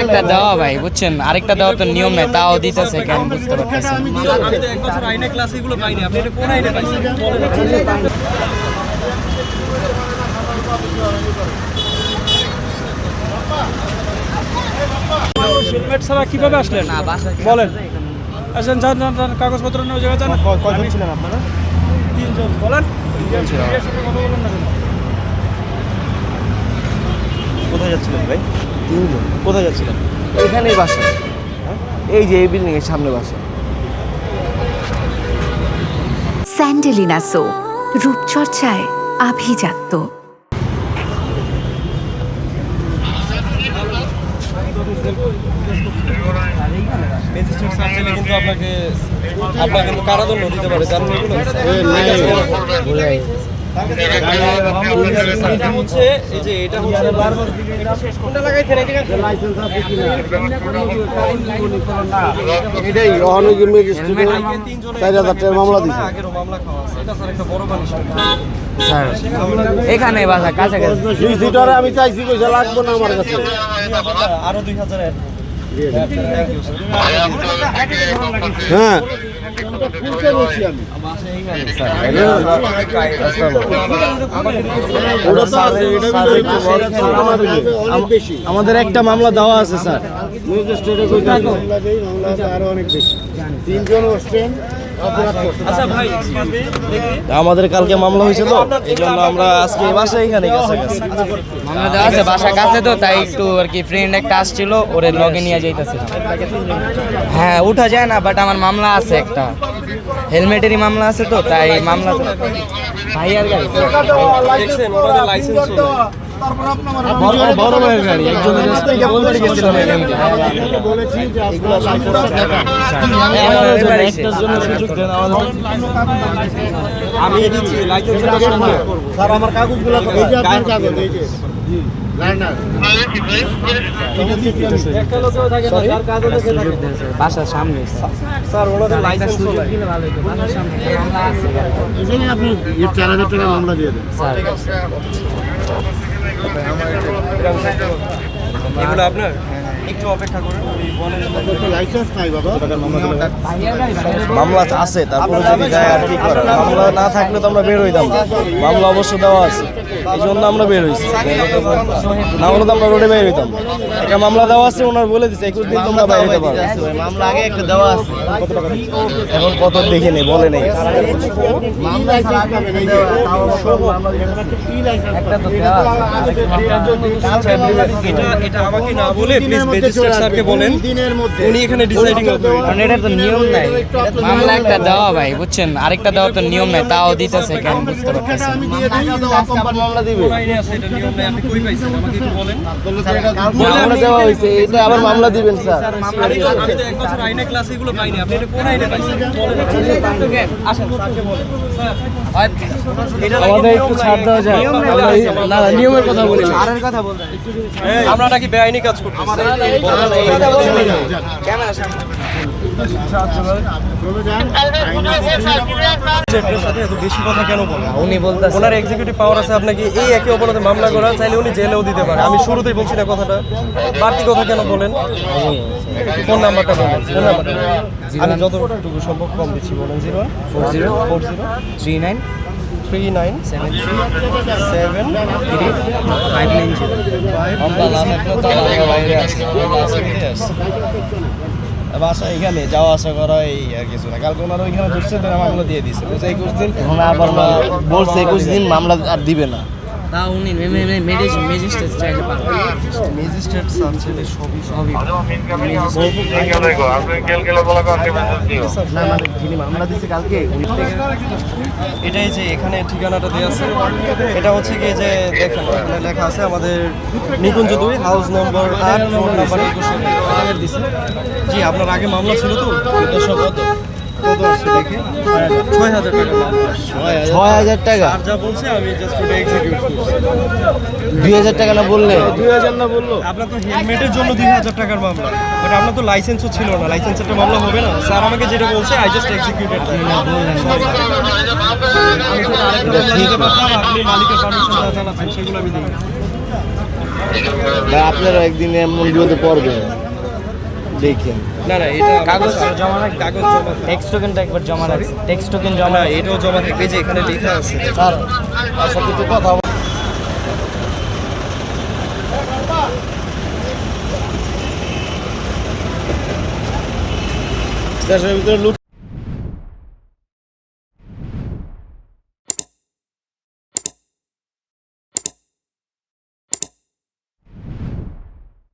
একটা দেওয়া ভাই বুঝছেন, আরেকটা দেওয়া তো নিয়ম নাই, তাও দিতেছে কেন বুঝতে পারতেছি। আমি তো এক বছর আইনে ক্লাস এগুলো পাইনি, আপনি এটা কোন আইনে পাইছেন বলেন? হেলমেট ছাড়া কিভাবে আসলেন বলেন? আসেন, যান যান যান, কাগজপত্র নিয়ে জায়গা যান। কয়জন ছিলেন আপনারা? 3 জন। বলেন কোথায় যাচ্ছিলেন ভাই? 3 জন। কোথায় যাচ্ছিলেন? এখানেই বাসা, এই যে এই বিল্ডিং এর সামনে বাসা। স্যান্ডেলিনা সো, রূপচর্চায় আভিজাত্য। ম্যাজিস্ট্রেট স্যার চাইলে কিন্তু আপনাকে কিন্তু কারাদণ্ড দিতে পারে, জানেন এগুলো? হচ্ছে এই যে এটা হচ্ছে কোনটা লাগাইছেন এটাই অহনগর ম্যাজিস্ট্রেট 4000 টাকার মামলা দিয়েছে। আগেরও মামলা খাওয়া আছে, এটা স্যার একটা বড় পানিশমেন্ট। স্যার এখানে বাসা কাছাকাছি। দুই সিটারে আমি চাইছি পয়সা লাগবে না আমার কাছে। আরো 2000 এর হ্যাঁ আমাদের একটা মামলা দেওয়া আছে স্যার, আরো অনেক বেশি। 3 জন আসছেন। আচ্ছা ভাই, আমাদের কালকে মামলা হয়েছে তো এই জন্য আমরা আজকে বাসায় এখানে কাছাকাছি মামলা দেওয়া আছে, বাসা কাছে তো তাই একটু আর কি ফ্রেন্ড একটা আসছিল, ওরে লগে নিয়ে যাইতেছে। হ্যাঁ উঠা যায় না, বাট আমার মামলা আছে একটা, হেলমেটেরই মামলা আছে তো তাই মামলা ভাইয়ার গাড়ি দেখছেন ওনাদের লাইসেন্স বড় ভাইয়ের গাড়ি, একজনের রাস্তায় বলতে গেছিলাম বলেছি যে আপনারা একটার জন্য সুযোগ দেন আমাদের। আমি দিচ্ছি লাইসেন্স স্যার আমার কাগজগুলো এই যে আপনার কাগজ, এই যে একটা লোকও থাকে না, যার কাগজ আছে থাকে বাসার সামনে। স্যার ওনাদের লাইসেন্স বাসার সামনে মামলা আছে এখানে আপনি 4000 টাকা মামলা দিয়ে দেন স্যার। এগুলো আপনার একটু অপেক্ষা করুন, আমি বলেন লাইসেন্স নাই বাবা। ভাইয়ার গাড়ি মামলা আছে, তারপরে যদি যায় আর কি করে, মামলা না থাকলে তো আমরা বের হইতাম না। মামলা অবশ্য দেওয়া আছে, এই জন্য আমরা বের হইছি, না হলে তো আমরা রোডে বের হইতাম না। একটা মামলা দেওয়া আছে, ওনার বলে দিচ্ছে 21 দিন তোমরা বাইরে হইতে পারো। মামলা আগে একটা দেওয়া আছে, এখন কত দেখে নেই বলে নেই। একটা তো দেওয়া আছে। এটা আমাকে না বলে প্লিজ ম্যাজিস্ট্রেট স্যারকে বলেন, উনি এখানে ডিসাইডিং অথরিটি। কারণ এটা তো নিয়ম নাই, মামলা একটা দেওয়া ভাই বুঝছেন, আরেকটা দেওয়া তো নিয়ম নাই, তাও দিতেছে কেন বুঝতে পারতেছি। মামলা দিবে কোন আইনে আছে এটা নিয়ম নাই, আপনি কই পাইছেন আমাকে একটু বলেন। মামলা দেওয়া হয়েছে, এটা আবার মামলা দিবেন স্যার। আমি তো এক বছর আইনে ক্লাস এগুলো পাইনি, আপনি এটা কোন আইনে পাইছেন বলেন? আসেন স্যারকে বলেন। স্যার আমাদের একটু ছাড় দেওয়া যায়? না না, নিয়মের কথা বলি, ছাড়ের কথা বলতে আমরা নাকি বেআইনি কাজ করতেছি? ক্যামেরা সামনে ম্যাজিস্ট্রেটের সাথে এত বেশি কথা কেন বলেন? উনি বলতেছে ওনার এক্সিকিউটিভ পাওয়ার আছে আপনাকে এই একে অপরাধে মামলা করা, চাইলে উনি জেলেও দিতে পারে। আমি শুরুতেই বলছি না কথাটা, বাড়তি কথা কেন বলেন? ফোন নাম্বারটা বলেন, ফোন নাম্বারটা আমি যতটুকু সম্ভব কম দিচ্ছি, বলেন 4039 014039 বাসা এখানে যাওয়া আসা করা এই আর কিছু না। কালকে ওনারা ওইখানে ধরছে, তারা মামলা দিয়ে দিচ্ছে 21 দিন, আবার বলছে 21 দিন মামলা আর দিবে না। তা উনি ম্যাজিস্ট্রেট চাইলে পারবে। ম্যাজিস্ট্রেট স্যার ছেলে সবই না মানে যিনি মামলা দিচ্ছে কালকে এটাই যে এখানে ঠিকানাটা দেওয়া আছে, এটা হচ্ছে কি যে দেখেন এখানে লেখা আছে আমাদের নিকুঞ্জ 2 হাউস নম্বর 8 রোড নাম্বার 21 দিছে। জি আপনার আগে মামলা ছিল তো, কত আসছে দেখে 6000 টাকা মামলা। 6000 টাকা আর যা বলছে আমি জাস্ট ওটা এক্সিকিউট করছি। 2000 টাকা না বললে? 2000 না বললো? আপনার তো হেলমেটের জন্য 2000 টাকার মামলা, বাট আপনার তো লাইসেন্সও ছিল না, লাইসেন্সের একটা মামলা হবে না। স্যার আমাকে যেটা বলছে আই জাস্ট এক্সিকিউটেড। আপনি মালিকের পারমিশন যা চালাচ্ছেন সেগুলো আমি দিই। ভাই আপনারা একদিন এমন বিপদে পড়বেন দেখেন। না না এটা কাগজ জমা রাখ, কাগজ জমা টেক্সট টোকেনটা একবার জমা রাখছি, টেক্সট টোকেন জমা না এটাও জমা থাকবে যে এখানে লেখা আছে। স্যার তার সাথে একটু কথা বল- দেশের ভিতরে লুট